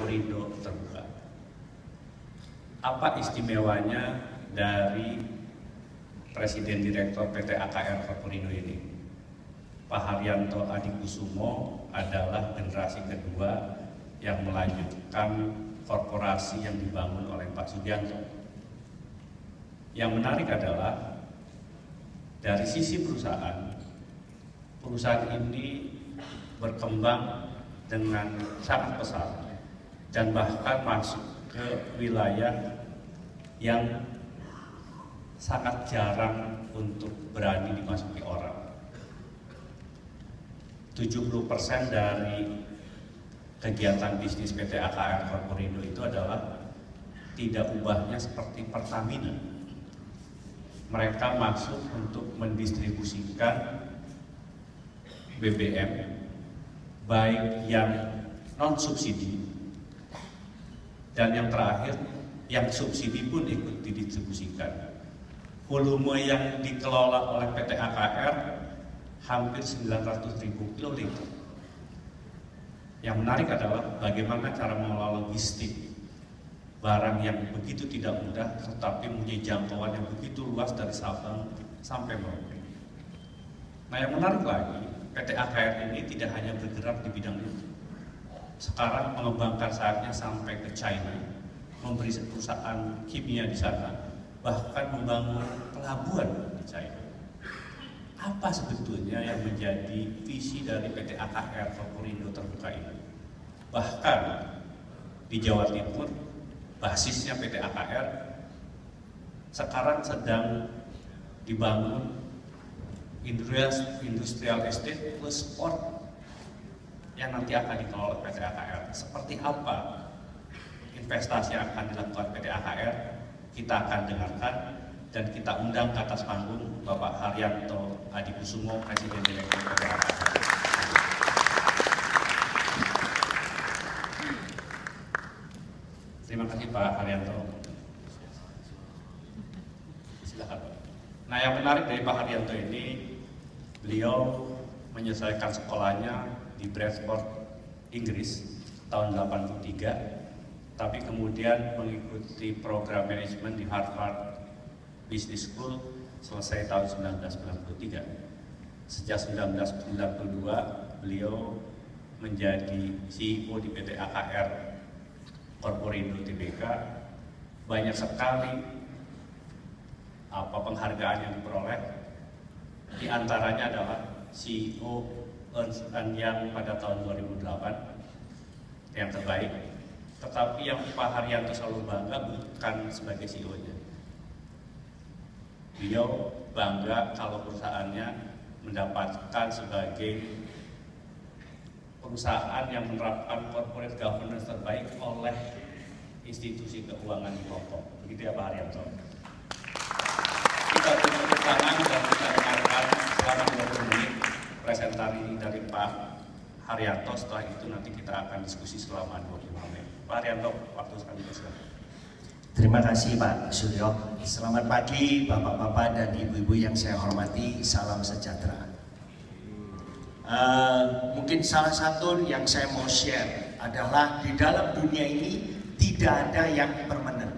Korporindo terbuka. Apa istimewanya dari Presiden Direktur PT AKR Korporindo ini? Pak Haryanto Adikusumo adalah generasi kedua yang melanjutkan korporasi yang dibangun oleh Pak Sugianto. Yang menarik adalah dari sisi perusahaan ini berkembang dengan sangat pesat dan bahkan masuk ke wilayah yang sangat jarang untuk berani dimasuki orang. 70% dari kegiatan bisnis PT AKR Korporindo itu adalah tidak ubahnya seperti Pertamina. Mereka masuk untuk mendistribusikan BBM, baik yang non-subsidi, dan yang terakhir, yang subsidi pun ikut didistribusikan. Volume yang dikelola oleh PT AKR hampir 900.000 kiloliter. Yang menarik adalah bagaimana cara mengelola logistik barang yang begitu tidak mudah, tetapi mempunyai jangkauan yang begitu luas dari Sabang sampai Merauke. Nah, yang menarik lagi, PT AKR ini tidak hanya bergerak di bidang itu. Sekarang mengembangkan sayapnya sampai ke China, memberi perusahaan kimia di sana, bahkan membangun pelabuhan di China. Apa sebetulnya yang menjadi visi dari PT AKR Korporindo terbuka ini? Bahkan di Jawa Timur, basisnya PT AKR sekarang sedang dibangun industrial estate plus port yang nanti akan dikelola PT AKR. Seperti apa investasi yang akan dilakukan PT AKR, kita akan dengarkan dan kita undang ke atas panggung Bapak Haryanto Adikusumo, Presiden Direktur PT AKR. Terima kasih Pak Haryanto. Silakan Pak. Nah, yang menarik dari Pak Haryanto ini, beliau menyelesaikan sekolahnya di Bradford, Inggris tahun 83, tapi kemudian mengikuti program manajemen di Harvard Business School selesai tahun 1993. Sejak 1992, beliau menjadi CEO di PT AKR Korporindo Tbk. Banyak sekali penghargaan yang diperoleh. Di antaranya adalah CEO Ernst & Young pada tahun 2008 yang terbaik. Tetapi yang Pak Haryanto selalu bangga bukan sebagai CEO-nya. Beliau bangga kalau perusahaannya mendapatkan sebagai perusahaan yang menerapkan corporate governance terbaik oleh institusi keuangan di Hongkong. Begitu ya Pak Haryanto. Kita tepuk tangan dan kita dengarkan selama 20 menit presentasi dari Pak Haryanto. Setelah itu nanti kita akan diskusi selama 25 menit. Pak Haryanto, waktu sekali silakan. Terima kasih Pak Suryo. Selamat pagi Bapak-bapak dan Ibu-ibu yang saya hormati. Salam sejahtera. Mungkin salah satu yang saya mau share adalah di dalam dunia ini tidak ada yang permanen.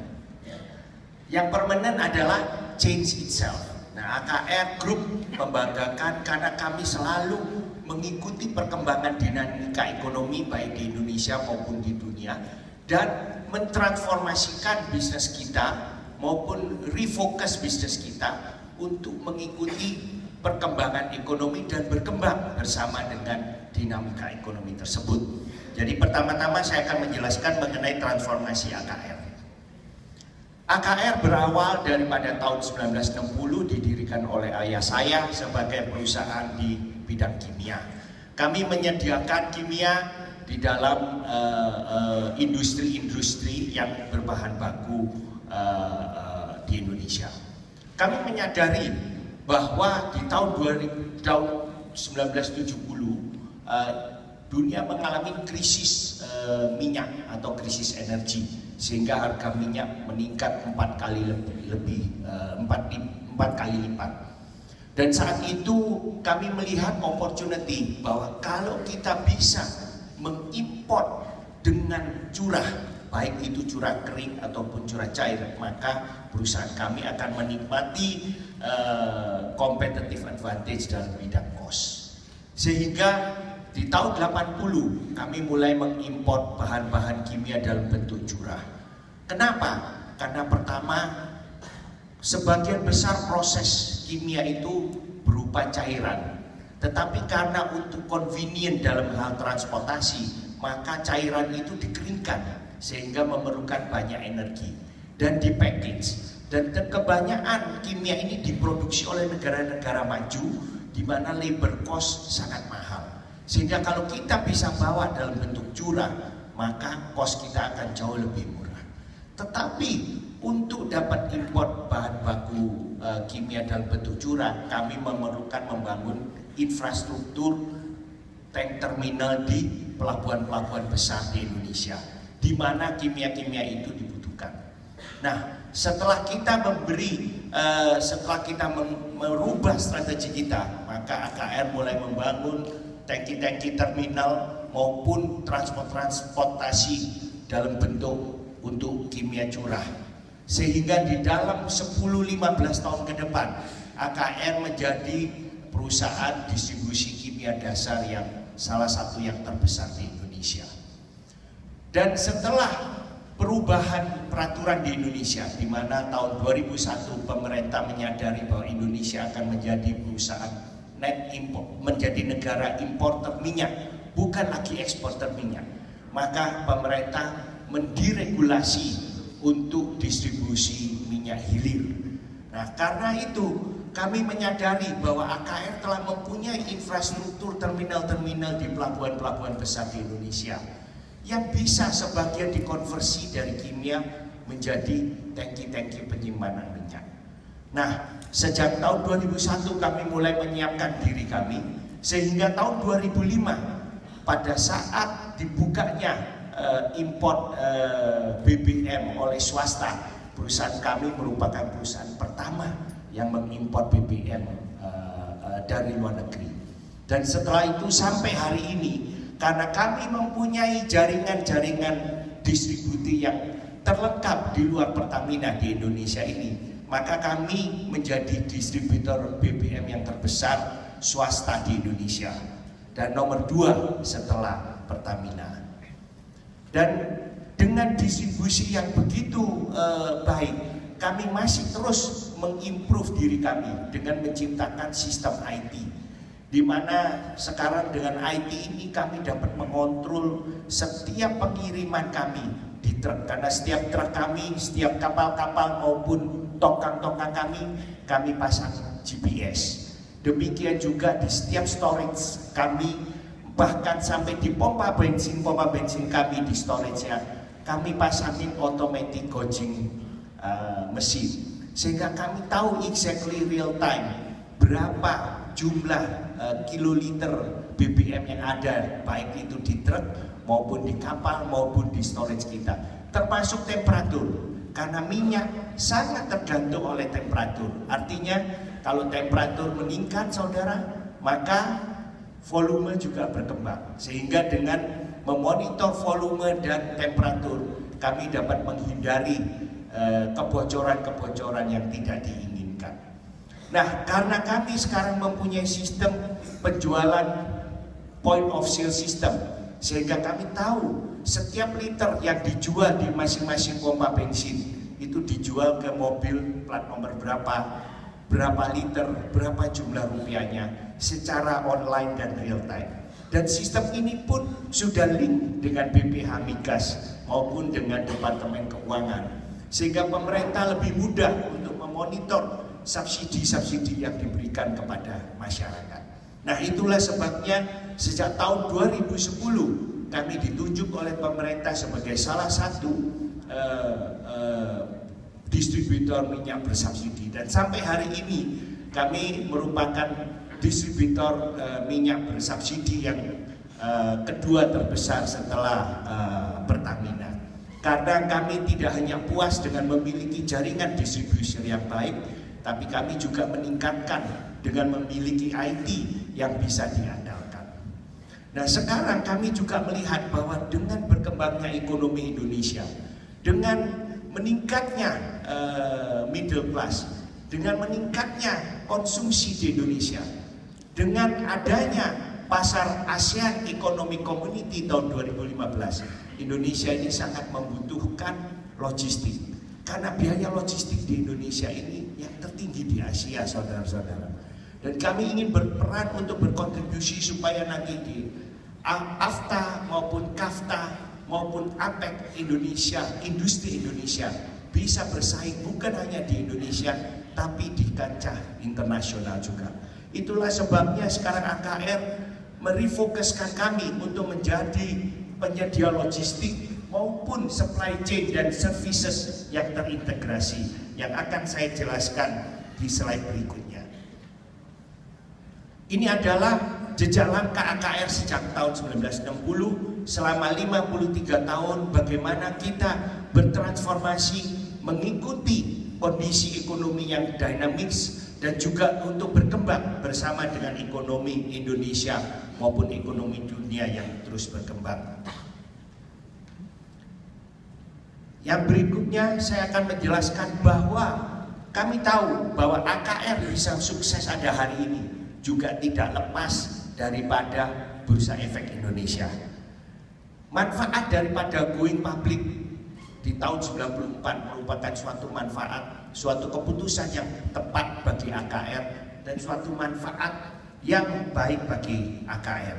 Yang permanen adalah change itself. Nah, AKR Group membanggakan karena kami selalu mengikuti perkembangan dinamika ekonomi baik di Indonesia maupun di dunia dan mentransformasikan bisnis kita maupun refocus bisnis kita untuk mengikuti perkembangan ekonomi dan berkembang bersama dengan dinamika ekonomi tersebut. Jadi pertama-tama saya akan menjelaskan mengenai transformasi AKR. AKR berawal daripada tahun 1960 didirikan oleh ayah saya sebagai perusahaan di bidang kimia. Kami menyediakan kimia di dalam industri-industri yang berbahan baku di Indonesia. Kami menyadari bahwa di tahun 1970 dunia mengalami krisis minyak atau krisis energi sehingga harga minyak meningkat 4 kali lipat. Dan saat itu kami melihat opportunity bahwa kalau kita bisa mengimport dengan curah, baik itu curah kering ataupun curah cair, maka perusahaan kami akan menikmati competitive advantage dalam bidang cost. Sehingga di tahun 80 kami mulai mengimpor bahan-bahan kimia dalam bentuk curah. Kenapa? Karena pertama, sebagian besar proses kimia itu berupa cairan. Tetapi karena untuk convenient dalam hal transportasi, maka cairan itu dikeringkan sehingga memerlukan banyak energi dan di package. Dan kebanyakan kimia ini diproduksi oleh negara-negara maju di mana labor cost sangat mahal. Sehingga kalau kita bisa bawa dalam bentuk curah, maka cost kita akan jauh lebih murah. Tetapi untuk dapat import bahan baku kimia dalam bentuk curah, kami memerlukan membangun infrastruktur tank terminal di pelabuhan-pelabuhan besar di Indonesia, di mana kimia-kimia itu dibutuhkan. Nah, setelah kita merubah strategi kita, maka AKR mulai membangun tangki-tangki terminal maupun transportasi dalam bentuk untuk kimia curah. Sehingga di dalam 10-15 tahun ke depan, AKR menjadi perusahaan distribusi kimia dasar yang salah satu yang terbesar di Indonesia. Dan setelah perubahan peraturan di Indonesia, di mana tahun 2001 pemerintah menyadari bahwa Indonesia akan menjadi perusahaan net import, menjadi negara importer minyak, bukan lagi eksporter minyak, maka pemerintah mendiregulasi untuk distribusi minyak hilir. Nah, karena itu kami menyadari bahwa AKR telah mempunyai infrastruktur terminal-terminal di pelabuhan-pelabuhan besar di Indonesia yang bisa sebagian dikonversi dari kimia menjadi tangki-tangki penyimpanan minyak. Nah, sejak tahun 2001 kami mulai menyiapkan diri kami, sehingga tahun 2005 pada saat dibukanya import BBM oleh swasta, perusahaan kami merupakan perusahaan pertama yang mengimpor BBM dari luar negeri. Dan setelah itu sampai hari ini, karena kami mempunyai jaringan-jaringan distribusi yang terlengkap di luar Pertamina di Indonesia ini, maka kami menjadi distributor BBM yang terbesar swasta di Indonesia dan nomor 2 setelah Pertamina. Dan dengan distribusi yang begitu baik, kami masih terus mengimprove diri kami dengan menciptakan sistem IT, di mana sekarang dengan IT ini kami dapat mengontrol setiap pengiriman kami di truk, karena setiap truk kami, setiap kapal-kapal maupun tongkang-tongkang kami pasang GPS. Demikian juga di setiap storage kami, bahkan sampai di pompa bensin kami di storage-nya, kami pasangin automatic gauging mesin, sehingga kami tahu exactly real time berapa jumlah kiloliter BBM yang ada, baik itu di truk maupun di kapal maupun di storage kita, termasuk temperatur, karena minyak sangat tergantung oleh temperatur. Artinya kalau temperatur meningkat, saudara, maka volume juga berkembang, sehingga dengan memonitor volume dan temperatur kami dapat menghindari kebocoran-kebocoran yang tidak diinginkan. Nah, karena kami sekarang mempunyai sistem penjualan point of sale system, sehingga kami tahu setiap liter yang dijual di masing-masing pompa bensin itu dijual ke mobil plat nomor berapa liter, berapa jumlah rupiahnya secara online dan real time. Dan sistem ini pun sudah link dengan BPH Migas maupun dengan Departemen Keuangan, sehingga pemerintah lebih mudah untuk memonitor subsidi-subsidi yang diberikan kepada masyarakat. Nah, itulah sebabnya sejak tahun 2010 kami ditunjuk oleh pemerintah sebagai salah satu distributor minyak bersubsidi, dan sampai hari ini kami merupakan distributor minyak bersubsidi yang kedua terbesar setelah Pertamina. Karena kami tidak hanya puas dengan memiliki jaringan distribusi yang baik, tapi kami juga meningkatkan dengan memiliki IT yang bisa diandalkan. Nah, sekarang kami juga melihat bahwa dengan berkembangnya ekonomi Indonesia, dengan meningkatnya middle class, dengan meningkatnya konsumsi di Indonesia, dengan adanya pasar ASEAN Economic Community tahun 2015, Indonesia ini sangat membutuhkan logistik. Karena biaya logistik di Indonesia ini yang tertinggi di Asia, saudara-saudara. Dan kami ingin berperan untuk berkontribusi supaya nanti di AFTA maupun KAFTA maupun APEC Indonesia, industri Indonesia bisa bersaing bukan hanya di Indonesia tapi di kancah internasional juga. Itulah sebabnya sekarang AKR merefokuskan kami untuk menjadi penyedia logistik maupun supply chain dan services yang terintegrasi, yang akan saya jelaskan di slide berikutnya. Ini adalah jejak langkah AKR sejak tahun 1960 selama 53 tahun bagaimana kita bertransformasi mengikuti kondisi ekonomi yang dinamis dan juga untuk berkembang bersama dengan ekonomi Indonesia maupun ekonomi dunia yang terus berkembang. Yang berikutnya saya akan menjelaskan bahwa kami tahu bahwa AKR bisa sukses ada hari ini juga tidak lepas daripada Bursa Efek Indonesia. Manfaat daripada going public di tahun 94 merupakan suatu manfaat, suatu keputusan yang tepat bagi AKR dan suatu manfaat yang baik bagi AKR.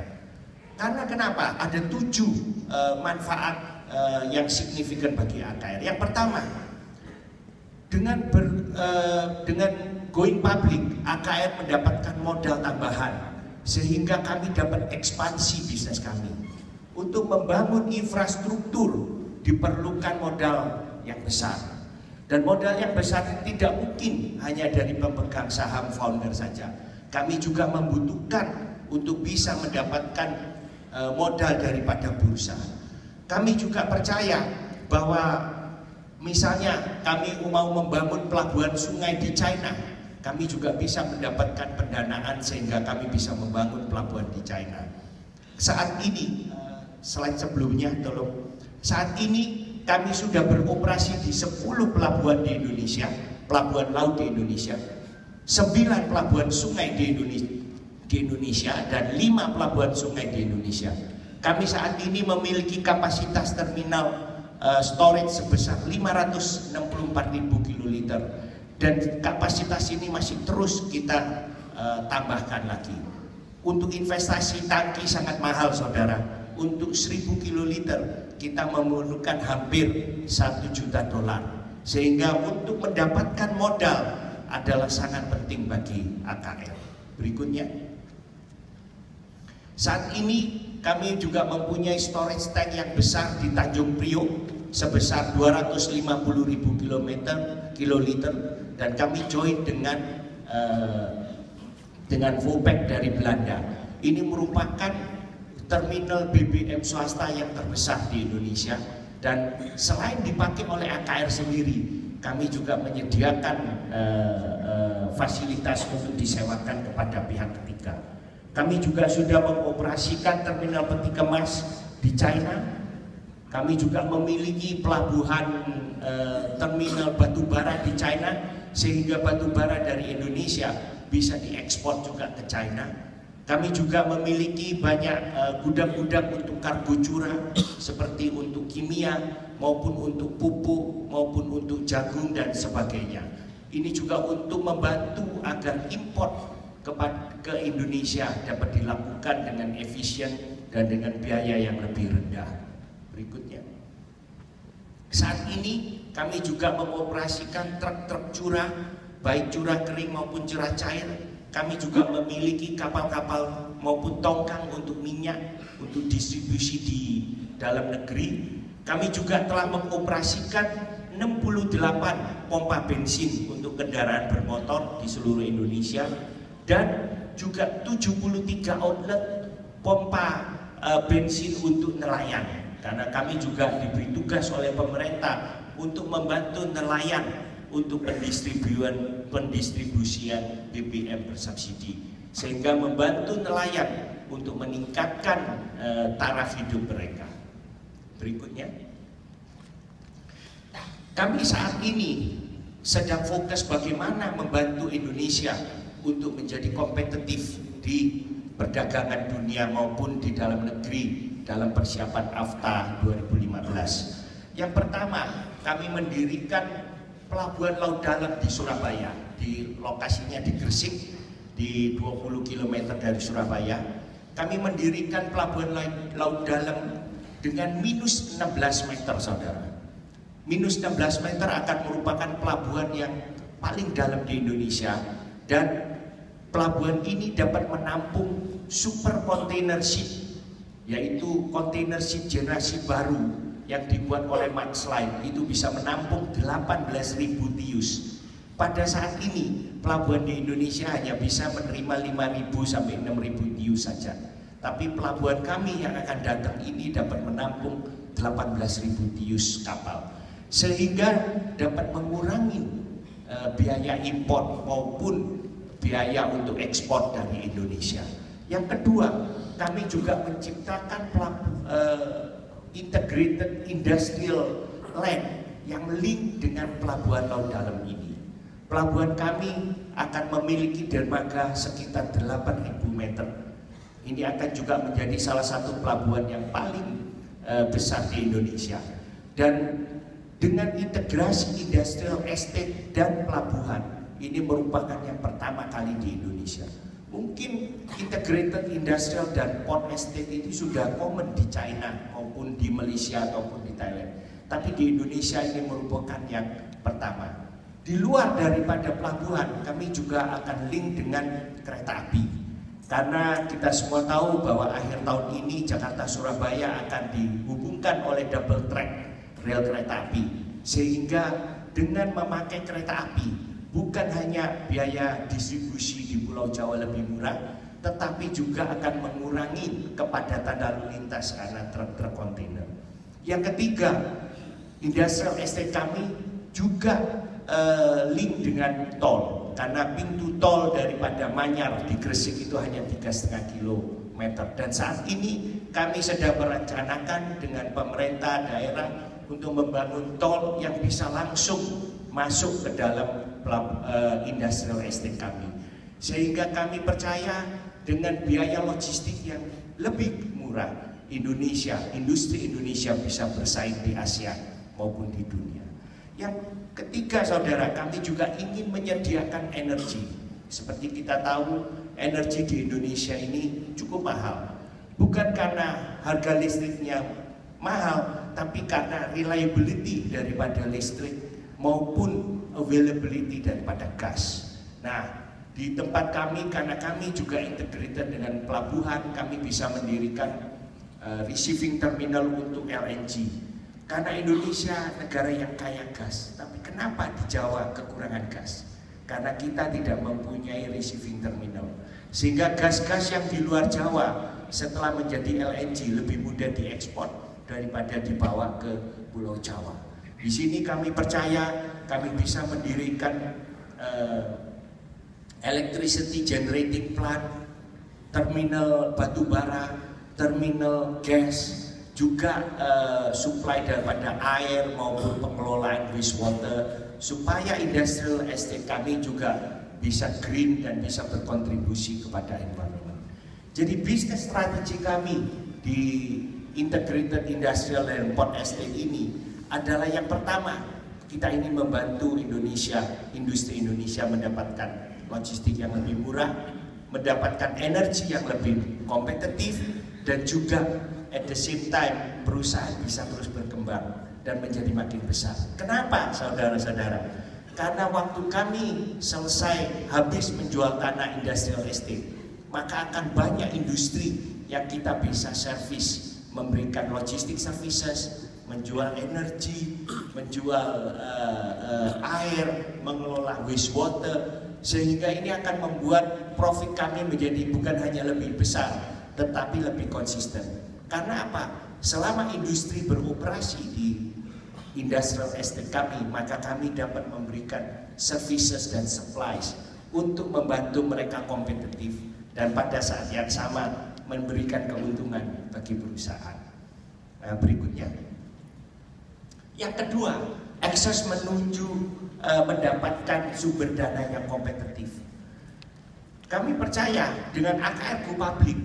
Karena kenapa? Ada 7 manfaat yang signifikan bagi AKR. Yang pertama, dengan going public, AKR mendapatkan modal tambahan sehingga kami dapat ekspansi bisnis kami. Untuk membangun infrastruktur diperlukan modal yang besar. Dan modal yang besar tidak mungkin hanya dari pemegang saham founder saja. Kami juga membutuhkan untuk bisa mendapatkan modal daripada bursa. Kami juga percaya bahwa misalnya kami mau membangun pelabuhan sungai di China, kami juga bisa mendapatkan pendanaan sehingga kami bisa membangun pelabuhan di China. Saat ini, slide sebelumnya tolong. Saat ini kami sudah beroperasi di 10 pelabuhan di Indonesia, pelabuhan laut di Indonesia, 9 pelabuhan sungai di Indonesia dan 5 pelabuhan sungai di Indonesia. Kami saat ini memiliki kapasitas terminal storage sebesar 564.000 kiloliter. Dan kapasitas ini masih terus kita tambahkan lagi. Untuk investasi tangki sangat mahal, saudara. Untuk 1000 kiloliter kita memerlukan hampir $1 juta. Sehingga untuk mendapatkan modal adalah sangat penting bagi AKR. Berikutnya. Saat ini kami juga mempunyai storage tank yang besar di Tanjung Priok sebesar 250.000 kiloliter. Dan kami join dengan Vopak dari Belanda. Ini merupakan terminal BBM swasta yang terbesar di Indonesia. Dan selain dipakai oleh AKR sendiri, kami juga menyediakan fasilitas untuk disewakan kepada pihak ketiga. Kami juga sudah mengoperasikan terminal peti kemas di China. Kami juga memiliki pelabuhan terminal batubara di China, sehingga batubara dari Indonesia bisa diekspor juga ke China. Kami juga memiliki banyak gudang-gudang untuk kargo curah seperti untuk kimia maupun untuk pupuk maupun untuk jagung dan sebagainya. Ini juga untuk membantu agar import ke Indonesia dapat dilakukan dengan efisien dan dengan biaya yang lebih rendah. Berikutnya. Saat ini kami juga mengoperasikan truk-truk curah, baik curah kering maupun curah cair. Kami juga memiliki kapal-kapal maupun tongkang untuk minyak, untuk distribusi di dalam negeri. Kami juga telah mengoperasikan 68 pompa bensin untuk kendaraan bermotor di seluruh Indonesia dan juga 73 outlet pompa bensin untuk nelayan. Karena kami juga diberi tugas oleh pemerintah untuk membantu nelayan untuk pendistribusian BBM bersubsidi, sehingga membantu nelayan untuk meningkatkan taraf hidup mereka. Berikutnya, kami saat ini sedang fokus bagaimana membantu Indonesia untuk menjadi kompetitif di perdagangan dunia maupun di dalam negeri dalam persiapan AFTA 2015. Yang pertama, kami mendirikan pelabuhan laut dalam di Surabaya, di lokasinya di Gresik, di 20 km dari Surabaya. Kami mendirikan pelabuhan laut dalam dengan minus 16 meter, saudara. Minus 16 meter akan merupakan pelabuhan yang paling dalam di Indonesia, dan pelabuhan ini dapat menampung super container ship, yaitu container ship generasi baru yang dibuat oleh Max Line. Itu bisa menampung 18.000 TEUs. Pada saat ini pelabuhan di Indonesia hanya bisa menerima 5.000 sampai 6.000 TEUs saja. Tapi pelabuhan kami yang akan datang ini dapat menampung 18.000 TEUs kapal, sehingga dapat mengurangi biaya impor maupun biaya untuk ekspor dari Indonesia. Yang kedua, kami juga menciptakan integrated industrial land yang link dengan pelabuhan laut dalam ini. Pelabuhan kami akan memiliki dermaga sekitar 8.000 meter. Ini akan juga menjadi salah satu pelabuhan yang paling besar di Indonesia. Dan dengan integrasi industrial estate dan pelabuhan, ini merupakan yang pertama kali di Indonesia. Mungkin integrated industrial dan port estate itu sudah common di China maupun di Malaysia ataupun di Thailand. Tapi di Indonesia ini merupakan yang pertama. Di luar daripada pelabuhan, kami juga akan link dengan kereta api. Karena kita semua tahu bahwa akhir tahun ini Jakarta Surabaya akan dihubungkan oleh double track rel kereta api. Sehingga dengan memakai kereta api, bukan hanya biaya distribusi di Pulau Jawa lebih murah, tetapi juga akan mengurangi kepadatan lalu lintas karena truk-truk kontainer. Yang ketiga, industrial estate kami juga link dengan tol, karena pintu tol daripada Manyar di Gresik itu hanya 3,5 km. Dan saat ini kami sedang merencanakan dengan pemerintah daerah untuk membangun tol yang bisa langsung masuk ke dalam industrial estate kami, sehingga kami percaya dengan biaya logistik yang lebih murah, industri Indonesia bisa bersaing di Asia maupun di dunia. Yang ketiga, saudara, kami juga ingin menyediakan energi. Seperti kita tahu, energi di Indonesia ini cukup mahal, bukan karena harga listriknya mahal, tapi karena reliability daripada listrik maupun availability daripada gas. Nah, di tempat kami, karena kami juga integrated dengan pelabuhan, kami bisa mendirikan receiving terminal untuk LNG. Karena Indonesia negara yang kaya gas, tapi kenapa di Jawa kekurangan gas? Karena kita tidak mempunyai receiving terminal. Sehingga gas-gas yang di luar Jawa setelah menjadi LNG lebih mudah diekspor daripada dibawa ke Pulau Jawa. Di sini kami percaya kami bisa mendirikan electricity generating plant, terminal batubara, terminal gas, juga supply daripada air maupun pengelolaan wastewater, supaya industrial estate kami juga bisa green dan bisa berkontribusi kepada environment. Jadi bisnis strategi kami di integrated industrial and port estate ini adalah yang pertama, kita ingin membantu Indonesia, industri Indonesia mendapatkan logistik yang lebih murah, mendapatkan energi yang lebih kompetitif, dan juga at the same time perusahaan bisa terus berkembang dan menjadi makin besar. Kenapa, saudara-saudara? Karena waktu kami selesai habis menjual tanah industrial estate, maka akan banyak industri yang kita bisa servis, memberikan logistik services, menjual energi, menjual air, mengelola wastewater, sehingga ini akan membuat profit kami menjadi bukan hanya lebih besar, tetapi lebih konsisten. Karena apa? Selama industri beroperasi di industrial estate kami, maka kami dapat memberikan services dan supplies untuk membantu mereka kompetitif, dan pada saat yang sama memberikan keuntungan bagi perusahaan. Berikutnya. Yang kedua, akses menuju mendapatkan sumber dana yang kompetitif. Kami percaya dengan AKR Go Public,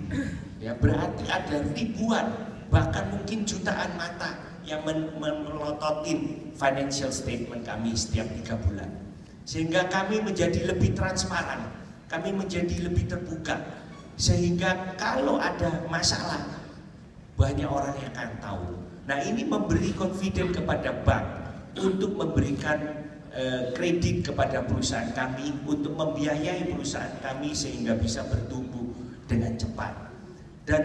ya berarti ada ribuan, bahkan mungkin jutaan mata yang melototin financial statement kami setiap 3 bulan. Sehingga kami menjadi lebih transparan, kami menjadi lebih terbuka. Sehingga kalau ada masalah, banyak orang yang akan tahu. Nah, ini memberi confidence kepada bank untuk memberikan kredit kepada perusahaan kami, untuk membiayai perusahaan kami sehingga bisa bertumbuh dengan cepat. Dan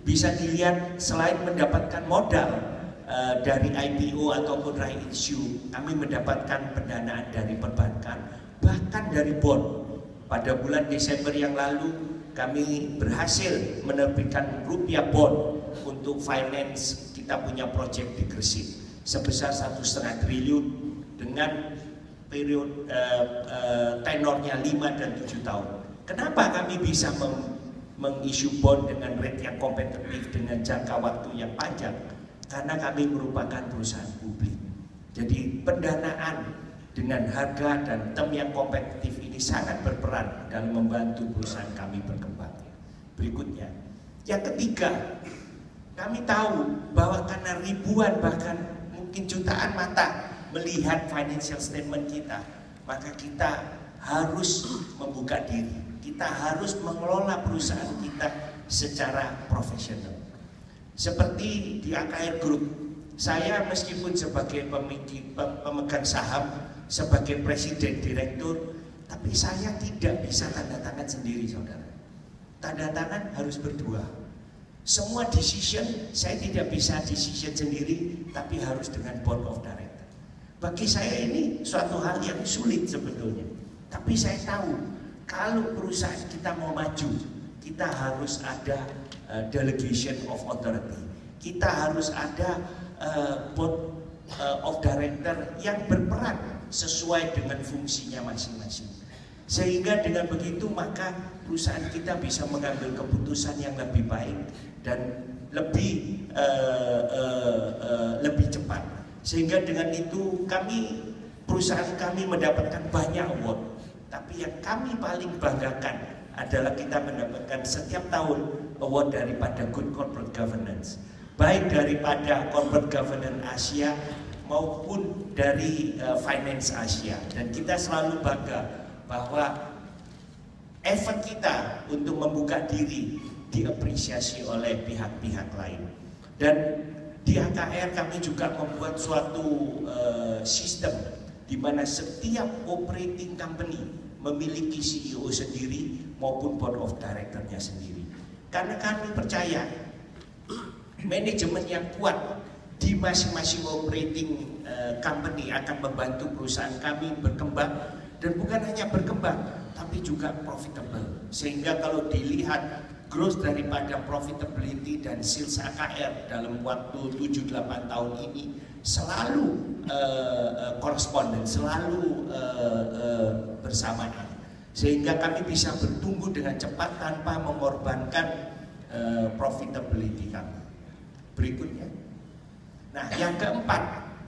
bisa dilihat selain mendapatkan modal dari IPO ataupun right issue, kami mendapatkan pendanaan dari perbankan, bahkan dari bond. Pada bulan Desember yang lalu kami berhasil menerbitkan rupiah bond untuk finance kita punya proyek di Gresik sebesar 1,5 triliun dengan periode tenornya 5 dan 7 tahun. Kenapa kami bisa mengissue bond dengan rate yang kompetitif dengan jangka waktu yang panjang? Karena kami merupakan perusahaan publik. Jadi pendanaan dengan harga dan term yang kompetitif ini sangat berperan dalam membantu perusahaan kami berkembang. Berikutnya, yang ketiga, kami tahu bahwa karena ribuan bahkan mungkin jutaan mata melihat financial statement kita, maka kita harus membuka diri. Kita harus mengelola perusahaan kita secara profesional. Seperti di AKR Group, saya meskipun sebagai pemegang saham, sebagai presiden direktur, tapi saya tidak bisa tanda tangan sendiri, saudara. Tanda tangan harus berdua. Semua decision saya tidak bisa decision sendiri, tapi harus dengan board of director. Bagi saya ini suatu hal yang sulit sebetulnya. Tapi saya tahu kalau perusahaan kita mau maju, kita harus ada delegation of authority. Kita harus ada board of director yang berperan sesuai dengan fungsinya masing-masing. Sehingga dengan begitu maka perusahaan kita bisa mengambil keputusan yang lebih baik dan lebih cepat. Sehingga dengan itu perusahaan kami mendapatkan banyak award. Tapi yang kami paling banggakan adalah kita mendapatkan setiap tahun award daripada Good Corporate Governance. Baik daripada Corporate Governance Asia maupun dari Finance Asia. Dan kita selalu bangga bahwa effort kita untuk membuka diri diapresiasi oleh pihak-pihak lain. Dan di AKR kami juga membuat suatu sistem di mana setiap operating company memiliki CEO sendiri maupun board of director-nya sendiri. Karena kami percaya manajemen yang kuat di masing-masing operating company akan membantu perusahaan kami berkembang, dan bukan hanya berkembang tapi juga profitable. Sehingga kalau dilihat growth daripada profitability dan sales AKR dalam waktu 7-8 tahun ini selalu koresponden, selalu bersamaan. Sehingga kami bisa bertumbuh dengan cepat tanpa mengorbankan profitability kami. Berikutnya. Nah, yang keempat,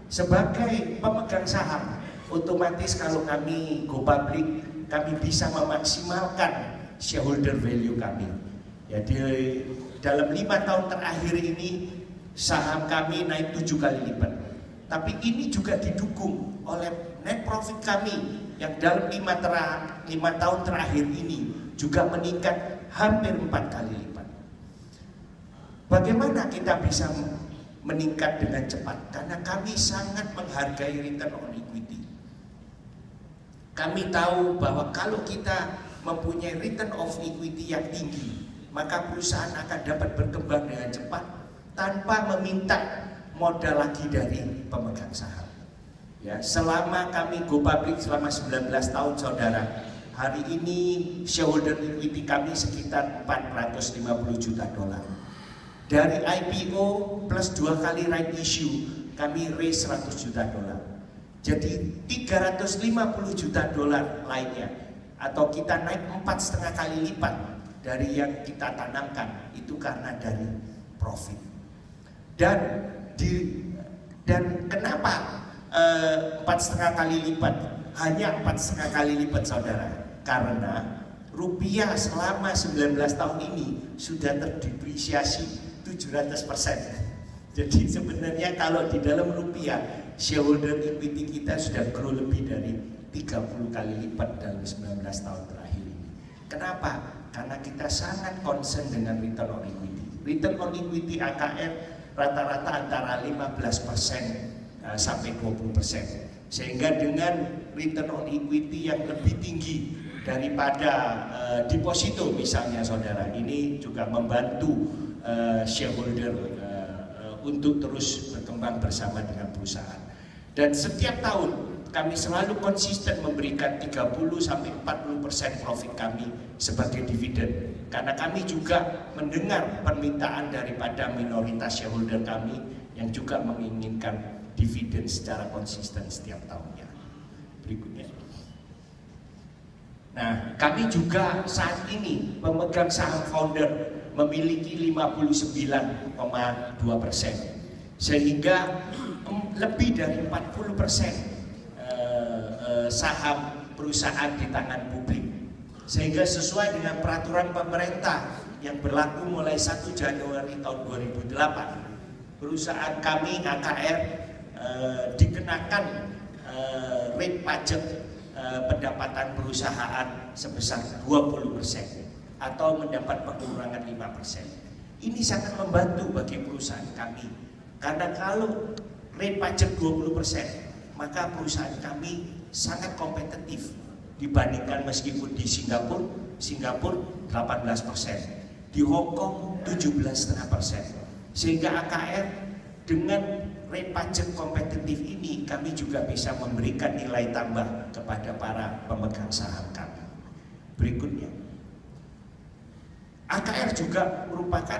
sebagai pemegang saham, otomatis kalau kami go public, kami bisa memaksimalkan shareholder value kami. Jadi dalam 5 tahun terakhir ini saham kami naik 7 kali lipat. Tapi ini juga didukung oleh net profit kami yang dalam 5 tahun terakhir ini juga meningkat hampir 4 kali lipat. Bagaimana kita bisa meningkat dengan cepat? Karena kami sangat menghargai return on equity. Kami tahu bahwa kalau kita mempunyai return of equity yang tinggi, maka perusahaan akan dapat berkembang dengan cepat tanpa meminta modal lagi dari pemegang saham. Ya, selama kami go public selama 19 tahun, saudara, hari ini shareholder equity kami sekitar 450 juta dolar. Dari IPO plus 2 kali right issue, kami raise 100 juta dolar. Jadi 350 juta dolar lainnya, atau kita naik 4,5 kali lipat, dari yang kita tanamkan itu karena dari profit. Dan kenapa 4,5 kali lipat? Hanya 4,5 kali lipat, saudara, karena rupiah selama 19 tahun ini sudah terdepresiasi 700%. Jadi sebenarnya kalau di dalam rupiah, shareholder equity kita sudah grow lebih dari 30 kali lipat dalam 19 tahun terakhir ini. Kenapa? Karena kita sangat concern dengan return on equity. Return on equity AKR rata-rata antara 15% sampai 20%. Sehingga dengan return on equity yang lebih tinggi daripada deposito misalnya, saudara, ini juga membantu shareholder untuk terus berkembang bersama dengan perusahaan. Dan setiap tahun kami selalu konsisten memberikan 30-40% profit kami sebagai dividen. Karena kami juga mendengar permintaan daripada minoritas shareholder kami yang juga menginginkan dividen secara konsisten setiap tahunnya. Berikutnya. Nah, kami juga saat ini pemegang saham founder memiliki 59,2%, sehingga lebih dari 40% saham perusahaan di tangan publik. Sehingga sesuai dengan peraturan pemerintah yang berlaku mulai 1 Januari tahun 2008, perusahaan kami AKR dikenakan rate pajak pendapatan perusahaan sebesar 20% atau mendapat pengurangan 5%. Ini sangat membantu bagi perusahaan kami, karena kalau rate pajak 20%, maka perusahaan kami sangat kompetitif dibandingkan meskipun di Singapura 18%, di Hong Kong 17,5%. Sehingga AKR dengan rate pajak kompetitif ini kami juga bisa memberikan nilai tambah kepada para pemegang saham kami. Berikutnya, AKR juga merupakan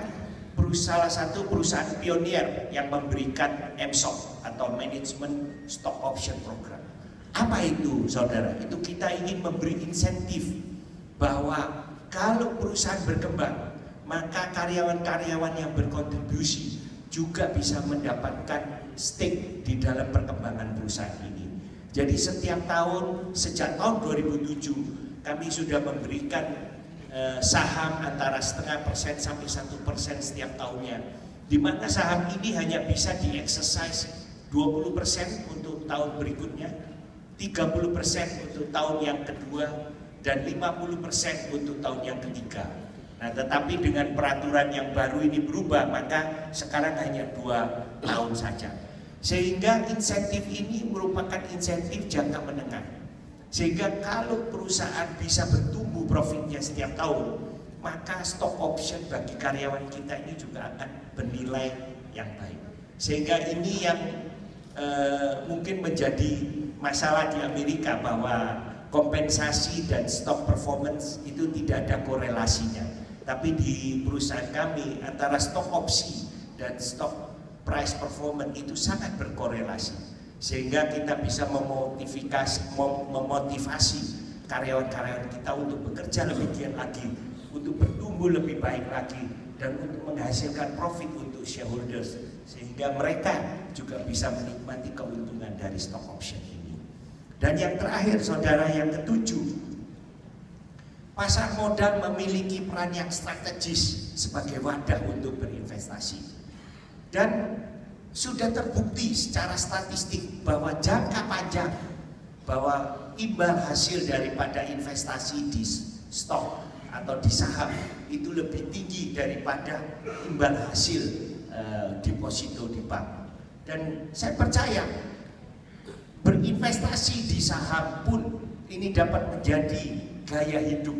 salah satu perusahaan pionir yang memberikan MSOP atau Management Stock Option Program. Apa itu, saudara? Itu kita ingin memberi insentif bahwa kalau perusahaan berkembang, maka karyawan-karyawan yang berkontribusi juga bisa mendapatkan stake di dalam perkembangan perusahaan ini. Jadi setiap tahun, sejak tahun 2007, kami sudah memberikan saham antara 0,5% sampai 1% setiap tahunnya, di mana saham ini hanya bisa di-exercise 20% untuk tahun berikutnya, 30% untuk tahun yang kedua, dan 50% untuk tahun yang ketiga. Nah, tetapi dengan peraturan yang baru ini berubah, maka sekarang hanya 2 tahun saja. Sehingga insentif ini merupakan insentif jangka menengah. Sehingga kalau perusahaan bisa bertumbuh profitnya setiap tahun, maka stock option bagi karyawan kita ini juga akan bernilai yang baik. Sehingga ini yang mungkin menjadi masalah di Amerika, bahwa kompensasi dan stock performance itu tidak ada korelasinya. Tapi di perusahaan kami antara stock opsi dan stock price performance itu sangat berkorelasi. Sehingga kita bisa memotivasi karyawan-karyawan kita untuk bekerja lebih giat lagi, untuk bertumbuh lebih baik lagi, dan untuk menghasilkan profit untuk shareholders, sehingga mereka juga bisa menikmati keuntungan dari stock option ini. Dan yang terakhir, saudara, yang ketujuh, pasar modal memiliki peran yang strategis sebagai wadah untuk berinvestasi. Dan sudah terbukti secara statistik bahwa jangka panjang, bahwa imbal hasil daripada investasi di stok atau di saham itu lebih tinggi daripada imbal hasil deposito di bank. Dan saya percaya berinvestasi di saham pun ini dapat menjadi gaya hidup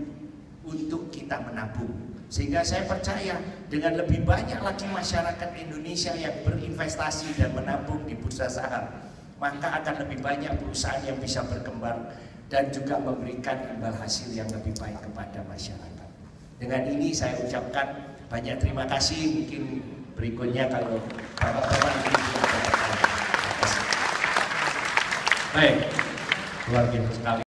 untuk kita menabung. Sehingga saya percaya dengan lebih banyak lagi masyarakat Indonesia yang berinvestasi dan menabung di bursa saham, maka akan lebih banyak perusahaan yang bisa berkembang dan juga memberikan imbal hasil yang lebih baik kepada masyarakat. Dengan ini saya ucapkan banyak terima kasih. Mungkin berikutnya kalau Bapak-Bapak ini terima kasih. Baik, luar biasa sekali.